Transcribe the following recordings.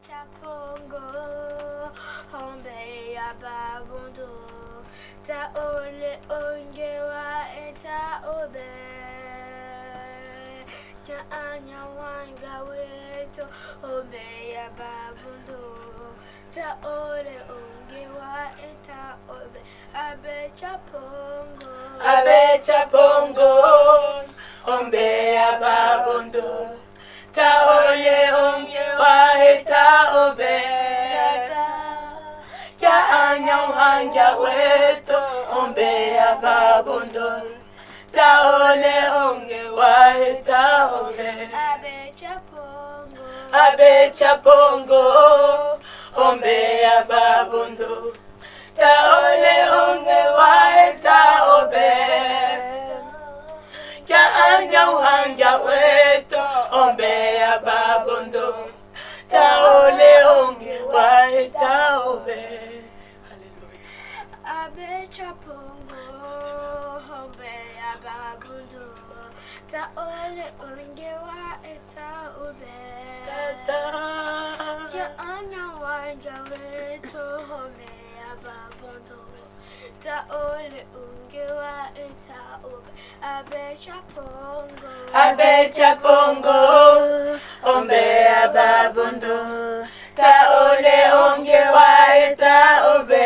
chapongo, hombe ya babundo, ta ole ongewa eta obe, ja anya wanga weto, hombe ya babundo, ta ole ongewa eta obe, abe chapongo, hombe ya babundo. Taole onge waheta obe ya anya uhanja weto ombe ya babondo. Taole onge waheta obe abe chapongo ombe ya babondo. Taole onge waheta obe ya anya uhanja weto ombe ya babondo. Taole onge waheta obe. Hallelujah. Abe chapongo ombe ya babondo. Taole onge waheta obe. Ya anya wanja weto ombe ya babondo. Taole onge waheta obe. Abe chapongo ombe ya babondo. Taole onge waheta obe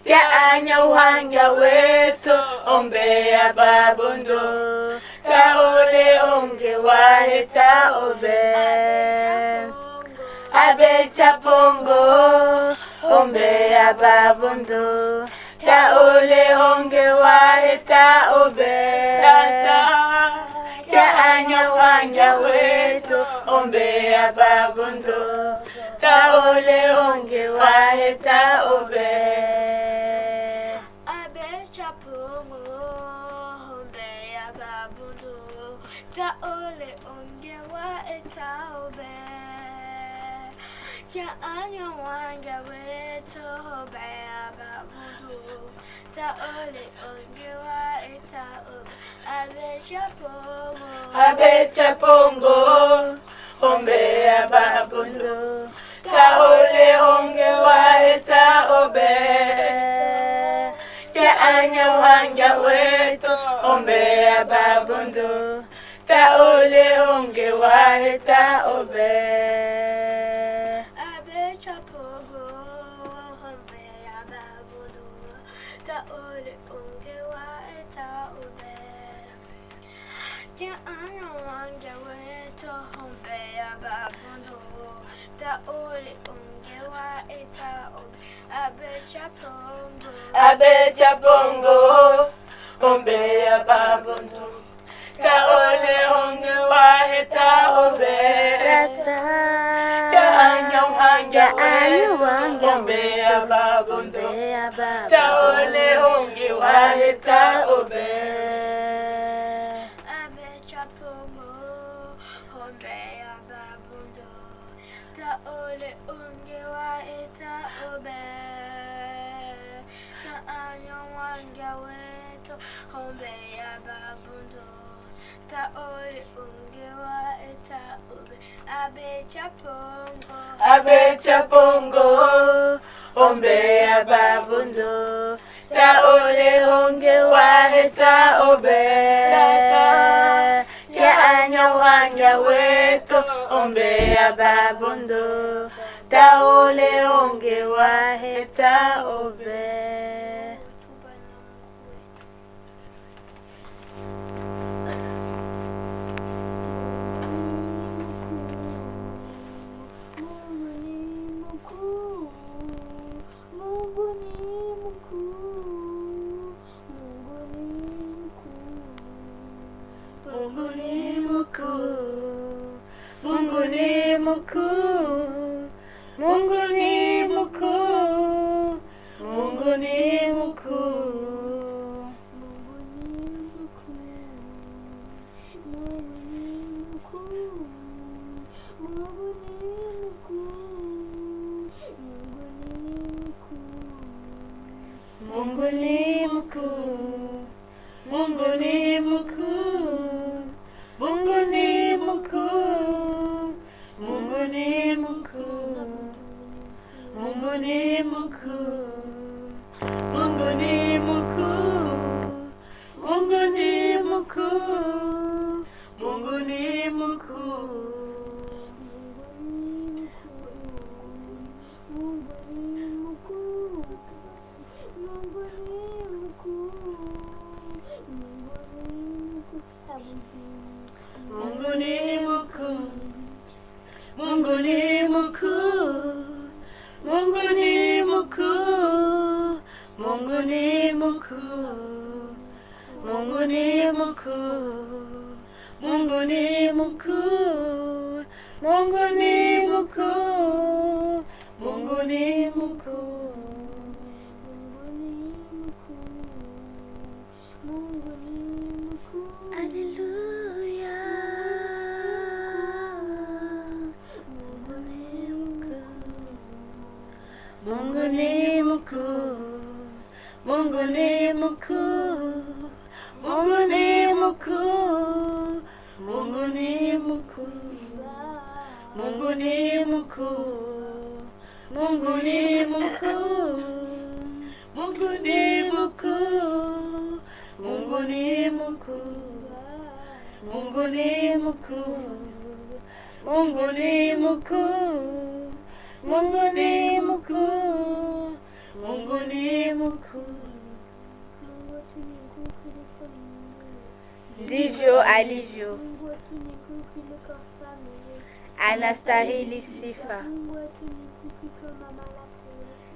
ya anya uhanja weto ombe ya babondo. Taole onge waheta obe abe chapongo ombe ya babondo. Taole onge waheta obe ya anya uhanja weto ombe ya babondo. Taole onge waheta obe abe chapongo ombe ya babondo. Taole onge waheta obe ya anya wanja weto ombe ya babondo. Taole onge waheta obe abe chapongo ombe ya babondo. Taole onge waheta obe ya anya uhanja weto ombe ya babondo. Taole onge waheta obe abe chapongo ombe ya babondo. Taole onge waheta obe ya anya wanja weto ombe ya babondo. Taole onge waheta obe abe chapongo ombe ya babondo. Taole onge waheta obe ya anya uhanja weto ombe ya babondo. Taole onge waheta obe abe chapongo ombe ya babondo. Taole onge waheta obe ya anya wanja weto ombe ya babondo. Taole onge waheta obe abe chapongo ombe ya babondo. Taole onge waheta obe ya anya uhanja weto ombe ya babondo. Taole onge waheta obe Mungu ni mkuu, Mungu ni mkuu, Mungu ni mkuu, Mungu ni mkuu. Mungu ni mkuu, Mungu ni mkuu, Mungu ni mkuu, Mungu ni Mungu ni mkuu, Mungu ni mkuu, Mungu ni mkuu, Mungu ni mkuu. Mungu ni mkuu, Mungu ni mkuu, Mungu ni mkuu, Mungu ni mkuu, Mungu ni mkuu, Mungu ni mkuu, Mungu ni mkuu, Mungu ni mkuu. Haleluya. Mungu ni mkuu, Mungu ni mkuu, Mungu ni mkuu, Mungu ni mkuu, Mungu ni mkuu, Mungu ni mkuu, Mungu ni mkuu, Mungu ni mkuu, Mungu ni mkuu, Mungu ni mkuu. Mungu ni mkuu, Mungu ni mkuu. Ndivyo alivyo, anastahili sifa.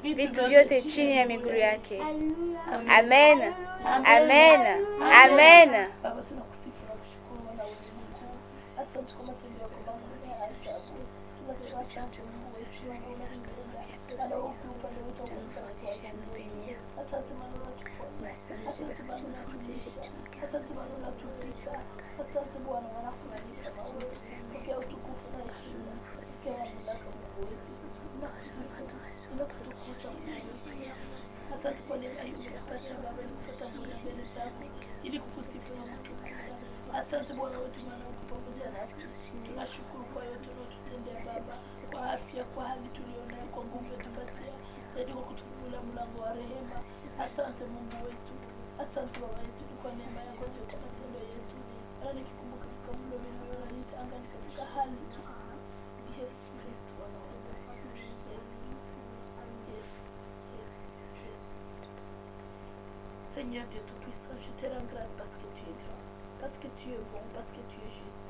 Vitu vyote chini ya miguu yake. Amen, amen, amen. Ili kukusifu na kukutukuza. Asante Bwana wetu, maana uko pamoja nasi. Tunashukuru kwa yote unayotutendea Baba, kwa afya, kwa hali tulionayo, kwa nguvu umetupatia, zaidi kwa kutufungulia mlango wa rehema. Asante Mungu wetu, asante Baba yetu, kwa neema yako zote, matendo yetu. Bwana nikikumbuka katika mlo unaoishi angani katika hali Yesu Kristo Bwana wetu. Seigneur Dieu Tout-Puissant, je te rends grâce parce que tu es grand, parce que tu es bon, parce que tu es juste.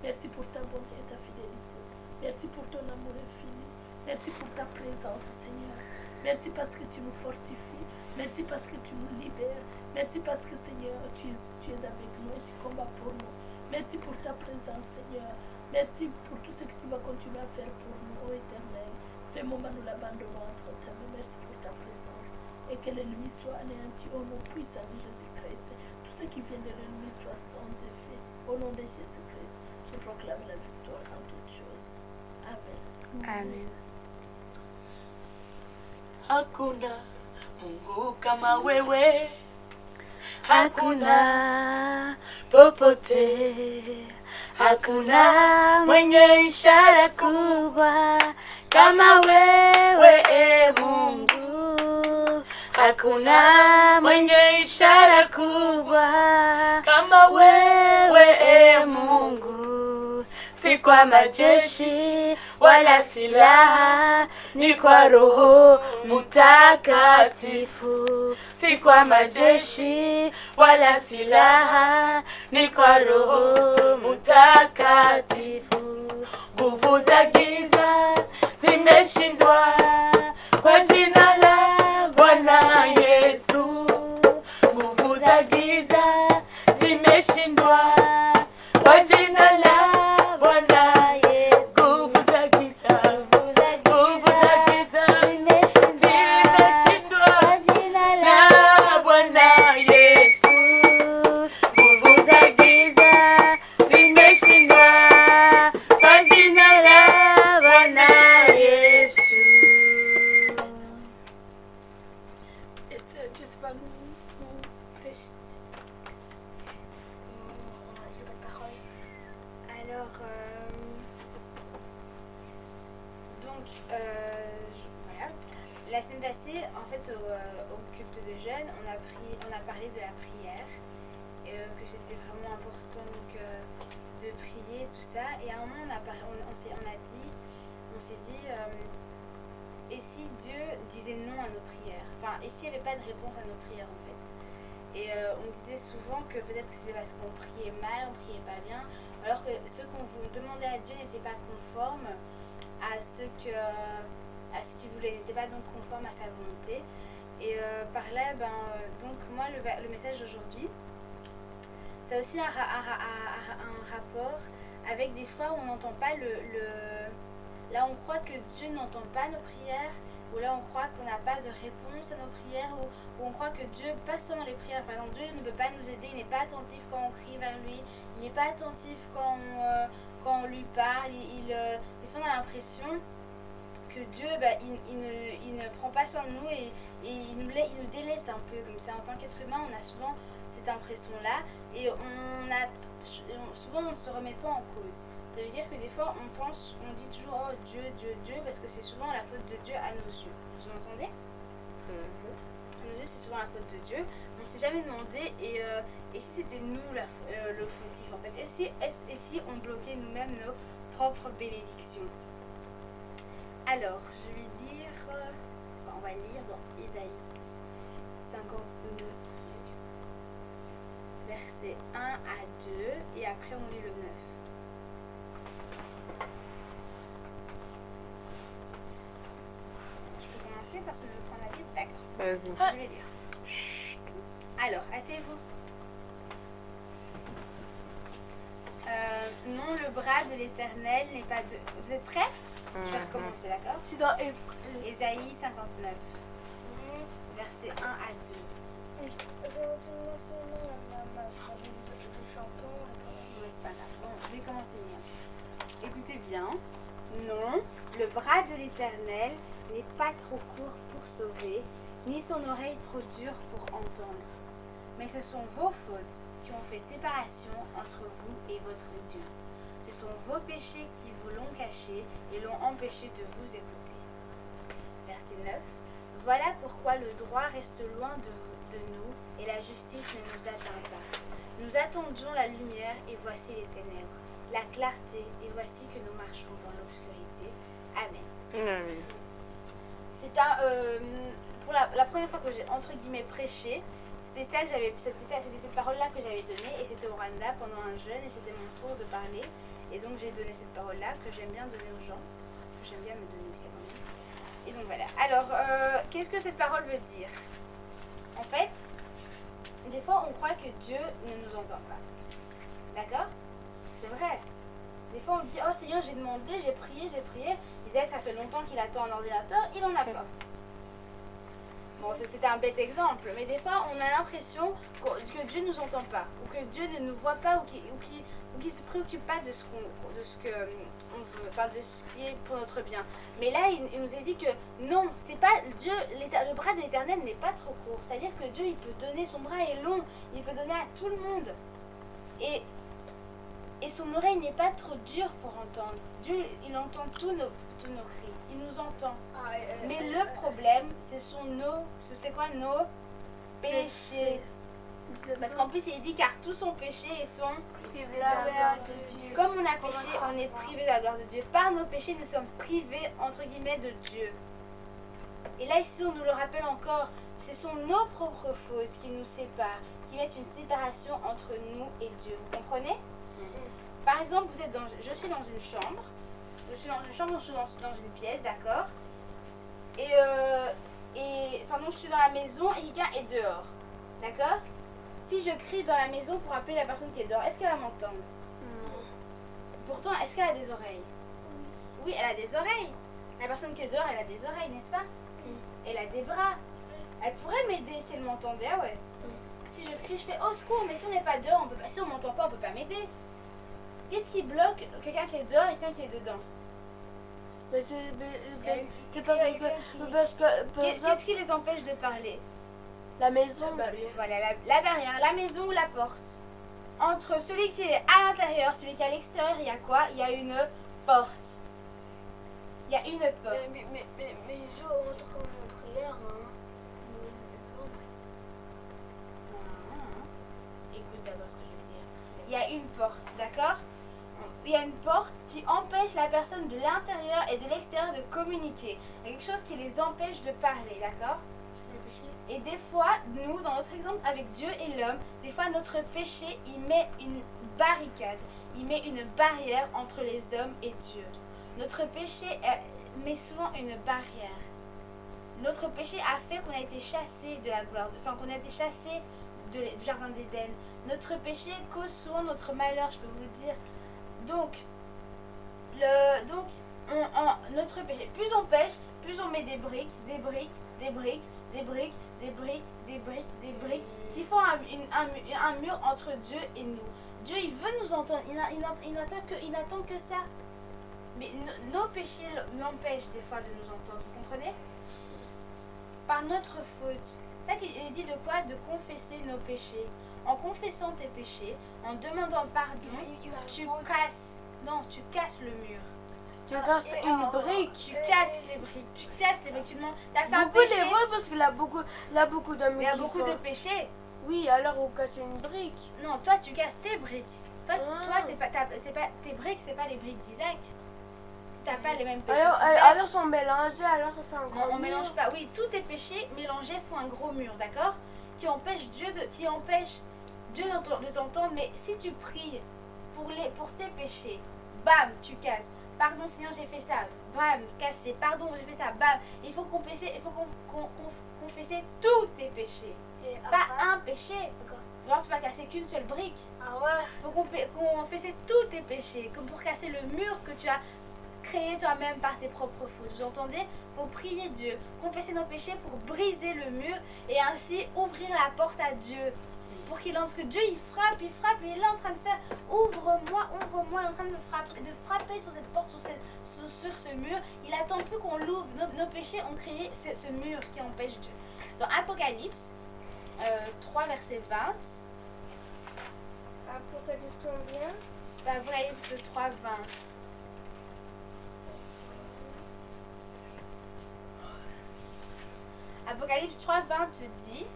Merci pour ta bonté et ta fidélité. Merci pour ton amour infini. Merci pour ta présence, Seigneur. Merci parce que tu nous fortifies. Merci parce que tu nous libères. Merci parce que, Seigneur, tu es avec nous et tu combats pour nous. Merci pour ta présence, Seigneur. Merci pour tout ce que tu vas continuer à faire pour nous, ô Éternel. Ce moment, nous l'abandonnons entre tes mains. Merci pour ta présence. Et que l'ennemi soit anéanti au nom puissant de Jésus-Christ. Tout ce qui vient de l'ennemi soit sans effet. Au nom de Jésus-Christ, je proclame la victoire en toutes choses. Amen. Amen. Hakuna Mungu kama wewe, hakuna popote, hakuna mwenye ishara kubwa kama wewe, Mungu. Hakuna mwenye ishara kubwa kama wewe, Mungu. Si kwa majeshi wala silaha, ni kwa Roho Mtakatifu. Si kwa majeshi wala silaha, ni kwa Roho Mtakatifu. Nguvu za giza zimeshindwa kwa jina la Bwana Yesu. Nguvu za giza zimeshindwa kwa jina la Bwana Yesu. Nguvu za giza, nguvu za giza zimeshindwa kwa jina la Bwana Yesu. Nguvu za giza zimeshindwa kwa jina la Bwana Yesu. Je sais pas, nous prêcher. J'ai pas de parole. Alors, donc, voilà. La semaine passée, en fait, au culte de jeunes, on a parlé de la prière, que c'était vraiment important donc, de prier, tout ça. Et à un moment, on s'est dit, et si Dieu disait non à nos prières? Enfin, et s'il n'y avait pas de réponse à nos prières, en fait? Et on disait souvent que peut-être que c'était parce qu'on priait mal, on priait pas bien, alors que ce qu'on demandait à Dieu n'était pas conforme à ce qu'il voulait, n'était pas donc conforme à sa volonté. Et par là, donc moi, le message d'aujourd'hui, c'est aussi un rapport avec des fois où on n'entend pas là on croit que Dieu n'entend pas nos prières, ou là on croit qu'on n'a pas de réponse à nos prières, ou on croit que Dieu, pas seulement les prières, par exemple Dieu ne peut pas nous aider, il n'est pas attentif quand on crie vers lui, il n'est pas attentif quand on lui parle, des fois on a l'impression que Dieu, il ne prend pas soin de nous et il nous délaisse un peu comme ça. En tant qu'être humain, on a souvent cette impression-là et souvent on ne se remet pas en cause. Ça veut dire que des fois on dit toujours oh Dieu, Dieu, Dieu, parce que c'est souvent la faute de Dieu à nos yeux. Vous entendez? À nos yeux, c'est souvent la faute de Dieu. On ne s'est jamais demandé et si c'était nous le fautif en fait? Et si on bloquait nous-mêmes nos propres bénédictions? Alors, je vais lire, on va lire dans Ésaïe 59, versets 1 à 2, et après on lit le 9. Je peux commencer, personne ne veut prendre la Bible? D'accord. Vas-y. Je vais lire. Chut. Alors, asseyez-vous. Non, le bras de l'Éternel n'est pas de... Vous êtes prêts? Je vais recommencer, d'accord? C'est dans Ésaïe 59, versets 1 à 2. C'est pas grave. Bon, je vais commencer bien. Écoutez bien. Non, le bras de l'Éternel n'est pas trop court pour sauver, ni son oreille trop dure pour entendre. Mais ce sont vos fautes qui ont fait séparation entre vous et votre Dieu. Ce sont vos péchés qui vous l'ont caché et l'ont empêché de vous écouter. Verset 9. Voilà pourquoi le droit reste loin de nous et la justice ne nous atteint pas. Nous attendions la lumière et voici les ténèbres, la clarté et voici que nous marchons dans l'obscurité. Amen. C'est pour la première fois que j'ai entre guillemets prêché, c'était cette parole-là que j'avais donnée et c'était au Rwanda pendant un jeûne et c'était mon tour de parler. Et donc j'ai donné cette parole-là que j'aime bien donner aux gens, que j'aime bien me donner aussi à moi-même. Et donc voilà. Alors, qu'est-ce que cette parole veut dire? En fait, des fois on croit que Dieu ne nous entend pas. D'accord? C'est vrai. Des fois on dit, oh Seigneur, j'ai demandé, j'ai prié. Isaac, ça fait longtemps qu'il attend un ordinateur, il n'en a pas. Bon, c'était un bête exemple, mais des fois on a l'impression que Dieu ne nous entend pas, ou que Dieu ne nous voit pas, ou qu'il se préoccupe pas de ce que on veut, enfin de ce qui est pour notre bien. Mais là, il nous a dit que non, c'est pas Dieu, le bras de l'Éternel n'est pas trop court. C'est-à-dire que Dieu, il peut donner, son bras est long, il peut donner à tout le monde. Et son oreille n'est pas trop dure pour entendre. Dieu, il entend tous nos cris, il nous entend. Mais le problème, c'est quoi nos péchés. Parce qu'en plus, il dit car tous sont péchés et sont comme on a péché, on est privé de la gloire de Dieu. Par nos péchés, nous sommes privés, entre guillemets, de Dieu. Et là, ici, on nous le rappelle encore, ce sont nos propres fautes qui nous séparent, qui mettent une séparation entre nous et Dieu. Vous comprenez? Par exemple, je suis dans une chambre, je suis dans une pièce, d'accord? Donc je suis dans la maison et quelqu'un est dehors, d'accord? Si je crie dans la maison pour appeler la personne qui est dehors, est-ce qu'elle va m'entendre? Pourtant, est-ce qu'elle a des oreilles? Oui, elle a des oreilles. La personne qui est dehors, elle a des oreilles, n'est-ce pas? Elle a des bras. Elle pourrait m'aider si elle m'entendait, ah ouais. Si je crie, je fais au secours, mais si on n'est pas dehors, si on m'entend pas, on peut pas m'aider. Qu'est-ce qui bloque quelqu'un qui est dehors et quelqu'un qui est dedans? Qu'est-ce qui les empêche de parler? La maison. Voilà, la barrière, la maison ou la porte. Entre celui qui est à l'intérieur, celui qui est à l'extérieur, il y a quoi? Il y a une porte. Il y a une porte. Mais je rentre quand je hier, hein. Écoute d'abord ce que je veux dire. Il y a une porte, d'accord? Il y a une porte qui empêche la personne de l'intérieur et de l'extérieur de communiquer. Il y a quelque chose qui les empêche de parler, d'accord? C'est le péché. Et des fois, nous, dans notre exemple avec Dieu et l'homme, des fois notre péché, il met une barricade, il met une barrière entre les hommes et Dieu. Notre péché met souvent une barrière. Notre péché a fait qu'on a été chassé de la gloire, enfin qu'on a été chassé du jardin d'Éden. Notre péché cause souvent notre malheur, je peux vous le dire. Donc, notre péché, plus on pêche, plus on met des briques qui font un mur entre Dieu et nous. Dieu, il veut nous entendre, il n'attend que ça. Mais nos péchés l'empêchent des fois de nous entendre, vous comprenez? Par notre faute. C'est ça qu'il est dit de quoi? De confesser nos péchés. En confessant tes péchés, en demandant pardon, tu casses le mur. Tu casses une brique. Tu casses les briques. Tu demandes, t'as fait un Beaucoup péché. d'hébreux parce qu'il a beaucoup d'hommes. Il y a beaucoup de péchés. Oui, alors on casse une brique. Non, toi tu casses tes briques. Toi tes briques, c'est pas les briques d'Isaac. T'as pas les mêmes péchés. Alors sont mélangés, alors ça fait un gros Non, on mur. mélange pas. Oui, tous tes péchés mélangés font un gros mur, d'accord? Qui empêche Dieu de t'entendre. Mais si tu pries pour tes péchés, bam, tu casses. Pardon Seigneur, j'ai fait ça. Bam, cassé. Pardon, j'ai fait ça. Bam. Il faut confesser tous tes péchés. Et Pas après, un péché. d'accord. Alors tu vas casser qu'une seule brique. Ah ouais. Il faut confesser tous tes péchés, comme pour casser le mur que tu as créé toi-même par tes propres fautes. Vous entendez? Il faut prier Dieu, confesser nos péchés pour briser le mur et ainsi ouvrir la porte à Dieu. Pour qu'il entre, parce que Dieu il frappe, et il est en train de faire ouvre-moi, il est en train de frapper sur cette porte, sur ce mur. Il attend plus qu'on l'ouvre. Nos péchés ont créé ce mur qui empêche Dieu. Dans Apocalypse 3 verset 20, Apocalypse combien? Apocalypse 3 20. Apocalypse 3 20 dit: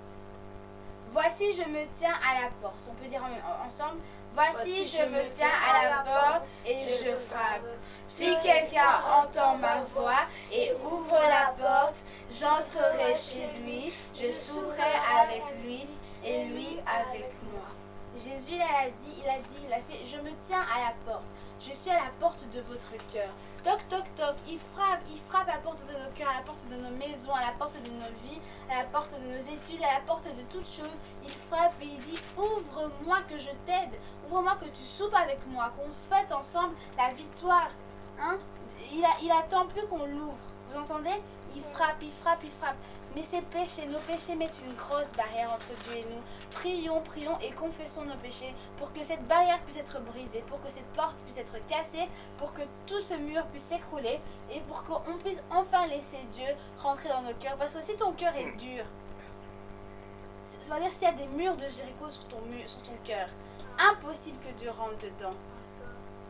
voici je me tiens à la porte. On peut dire ensemble: voici je me tiens à la porte et je frappe. Si quelqu'un entend ma voix et ouvre la porte, j'entrerai chez lui, je souperai avec lui et lui avec moi. Jésus il a fait: je me tiens à la porte. Je suis à la porte de votre cœur. Toc, toc, toc. Il frappe à la porte de nos cœurs, à la porte de nos maisons, à la porte de nos vies, à la porte de nos études, à la porte de toutes choses. Il frappe et il dit: ouvre-moi que je t'aide. Ouvre-moi que tu soupes avec moi, qu'on fête ensemble la victoire. Hein? Il attend plus qu'on l'ouvre. Vous entendez? Il frappe. Mais nos péchés mettent une grosse barrière entre Dieu et nous. Prions et confessons nos péchés pour que cette barrière puisse être brisée, pour que cette porte puisse être cassée, pour que tout ce mur puisse s'écrouler et pour qu'on puisse enfin laisser Dieu rentrer dans nos cœurs. Parce que si ton cœur est dur, c'est-à-dire s'il y a des murs de Jéricho sur ton cœur, impossible que Dieu rentre dedans.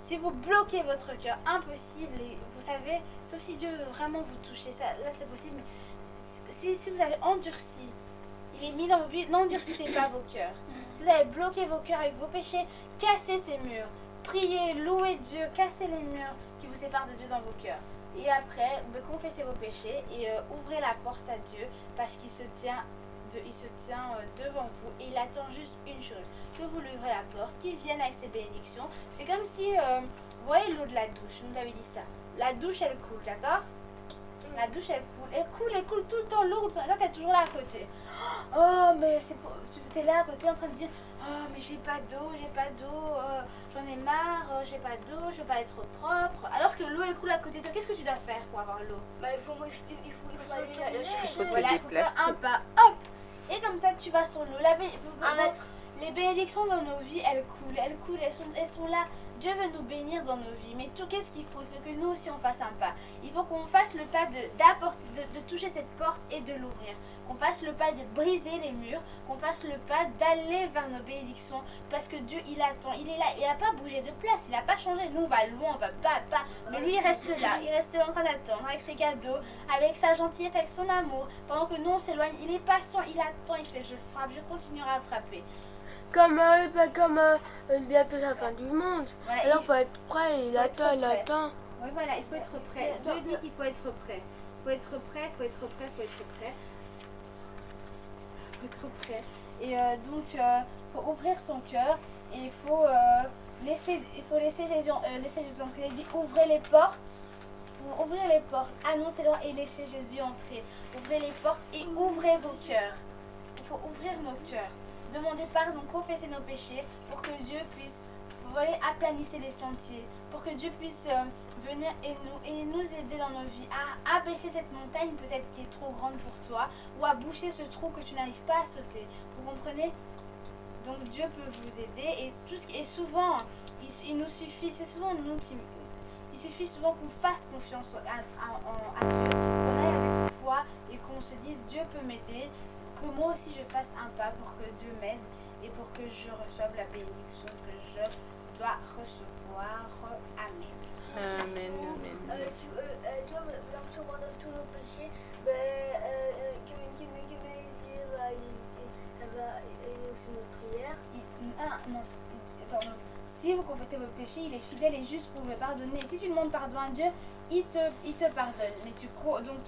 Si vous bloquez votre cœur, impossible, et vous savez, sauf si Dieu veut vraiment vous toucher, ça, là c'est possible, mais si vous avez endurci, il est mis dans vos vies, n'endurcissez pas vos cœurs. Si vous avez bloqué vos cœurs avec vos péchés, cassez ces murs. Priez, louez Dieu, cassez les murs qui vous séparent de Dieu dans vos cœurs. Et après, confessez vos péchés et ouvrez la porte à Dieu parce qu'il se tient devant vous et il attend juste une chose, que vous lui ouvrez la porte, qu'il vienne avec ses bénédictions. C'est comme si, vous voyez l'eau de la douche, je vous avais dit ça. La douche elle coule, d'accord? La douche elle coule tout le temps l'eau, toi t'es toujours là à côté. Oh mais t'es là à côté en train de dire: oh mais j'ai pas d'eau, j'en ai marre, j'ai pas d'eau, je veux pas être propre. Alors que l'eau elle coule à côté de toi, qu'est-ce que tu dois faire pour avoir l'eau? Bah, il faut aller la chercher. Voilà, il faut faire un pas, hop. Et comme ça tu vas sur l'eau. Un mètre. Les bénédictions dans nos vies, elles coulent, elles sont là Dieu veut nous bénir dans nos vies, mais tout qu'est-ce qu'il faut? Il faut que nous aussi on fasse un pas. Il faut qu'on fasse le pas de toucher cette porte et de l'ouvrir. Qu'on fasse le pas de briser les murs, qu'on fasse le pas d'aller vers nos bénédictions, parce que Dieu il attend, il est là, il n'a pas bougé de place, il n'a pas changé. Nous on va loin, on va pas, mais lui il reste là en train d'attendre avec ses cadeaux, avec sa gentillesse, avec son amour, pendant que nous on s'éloigne. Il est patient, il attend, il fait je frappe, je continuerai à frapper. Comme bientôt la fin du monde. Voilà, Alors faut être prêt, il faut être attend, il prêt. attend. Oui, voilà, il faut être prêt. Dieu dit qu'il faut être prêt. Il faut être prêt, faut être prêt, faut être prêt. Faut être prêt. Et donc, faut ouvrir son cœur et il faut laisser Jésus entrer. Il dit ouvrez les portes. Faut ouvrir les portes, annoncez-leur et laissez Jésus entrer. Ouvrez les portes et ouvrez vos cœurs. Il faut ouvrir nos cœurs. Demander pardon, confesser nos péchés pour que Dieu puisse aplanir les sentiers, pour que Dieu puisse venir et nous aider dans nos vies à abaisser cette montagne peut-être qui est trop grande pour toi ou à boucher ce trou que tu n'arrives pas à sauter. Vous comprenez? Donc Dieu peut vous aider et souvent il nous suffit, c'est souvent nous qui... Il suffit souvent qu'on fasse confiance à Dieu, qu'on aille avec foi et qu'on se dise Dieu peut m'aider, que moi aussi je fasse un pas pour que Dieu m'aide et pour que je reçoive la bénédiction que je dois recevoir. Amen. Tu vois, maintenant dans tous nos péchés, elle va aider aussi notre prière. Non, attends, non. Si vous confessez vos péchés, il est fidèle et juste pour vous pardonner. Si tu demandes pardon à Dieu, il te pardonne. Mais tu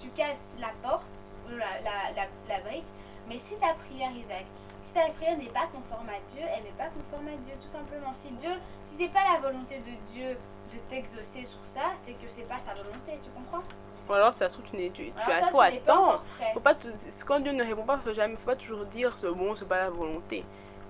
casses la porte, la brique. Mais si ta prière, Isaac, si ta prière n'est pas conforme à Dieu, elle n'est pas conforme à Dieu, tout simplement. Si c'est pas la volonté de Dieu de t'exaucer sur ça, c'est que c'est pas sa volonté, tu comprends? Ou alors ça se trouve faut attendre. Quand Dieu ne répond pas, faut pas toujours dire bon, c'est pas la volonté.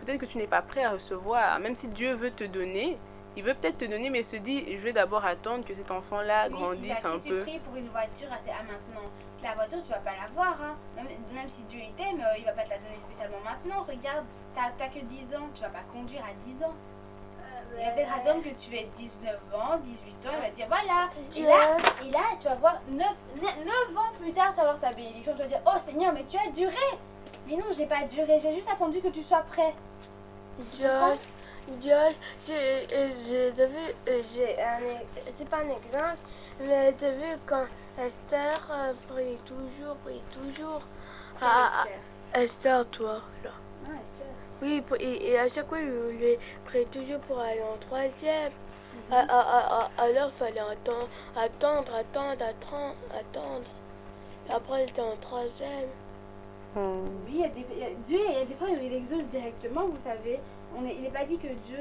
Peut-être que tu n'es pas prêt à recevoir, même si Dieu veut te donner, il veut peut-être te donner, mais il se dit je vais d'abord attendre que cet enfant-là grandisse un peu. Si tu pries pour une voiture à maintenant, la voiture tu vas pas l'avoir, hein. Même si Dieu t'aime, il va pas te la donner spécialement maintenant. Regarde, t'as que 10 ans, tu vas pas conduire à 10 ans. Il va peut-être attendre que tu aies 19 ans, 18 ans, il va te dire voilà. Et là, tu vas voir 9 ans plus tard, tu vas voir ta bénédiction, tu vas dire oh Seigneur, mais tu as duré. Mais non, j'ai pas duré, j'ai juste attendu que tu sois prêt. C'est pas un exemple, mais t'as vu quand Esther priait toujours. Esther, toi, là. Ah, Esther. Oui, et à chaque fois, il voulait prier toujours pour aller en troisième. Alors, il fallait attendre. Et après, elle était en troisième. Oui, Dieu, il y a des fois, il exauce directement, vous savez. Il n'est pas dit que Dieu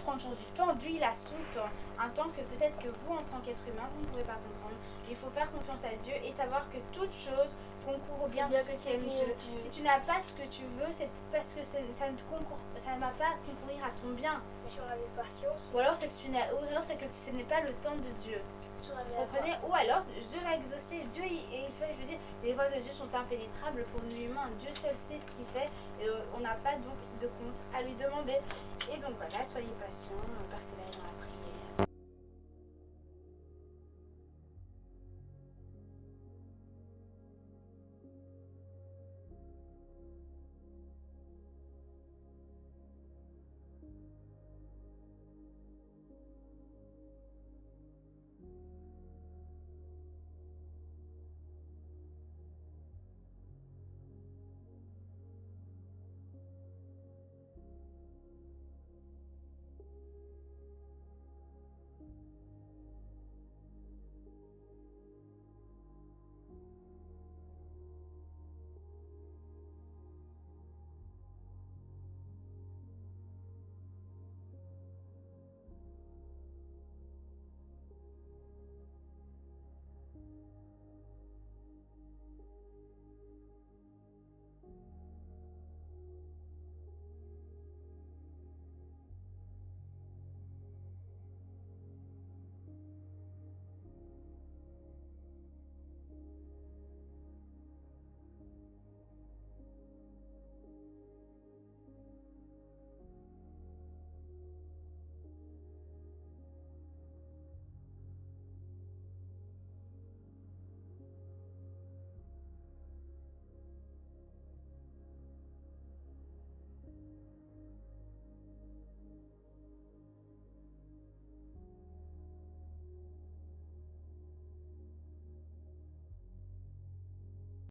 prend toujours du temps. Dieu, il a son temps. Un temps que peut-être que vous, en tant qu'être humain, vous ne pouvez pas comprendre. Il faut faire confiance à Dieu et savoir que toute chose concourt au bien de ceux qui aiment Dieu. Si tu n'as pas ce que tu veux, c'est parce que ça ne va pas concourir à ton bien. Mais si on avait patience, Ou alors c'est que ce n'est pas le temps de Dieu. si on avait Vous comprenez? Ou alors Dieu va exaucer. Dieu, je veux dire, les voies de Dieu sont impénétrables pour l'humain. Dieu seul sait ce qu'il fait et on n'a pas donc de compte à lui demander. Et donc voilà, soyez patients, persévérez dans la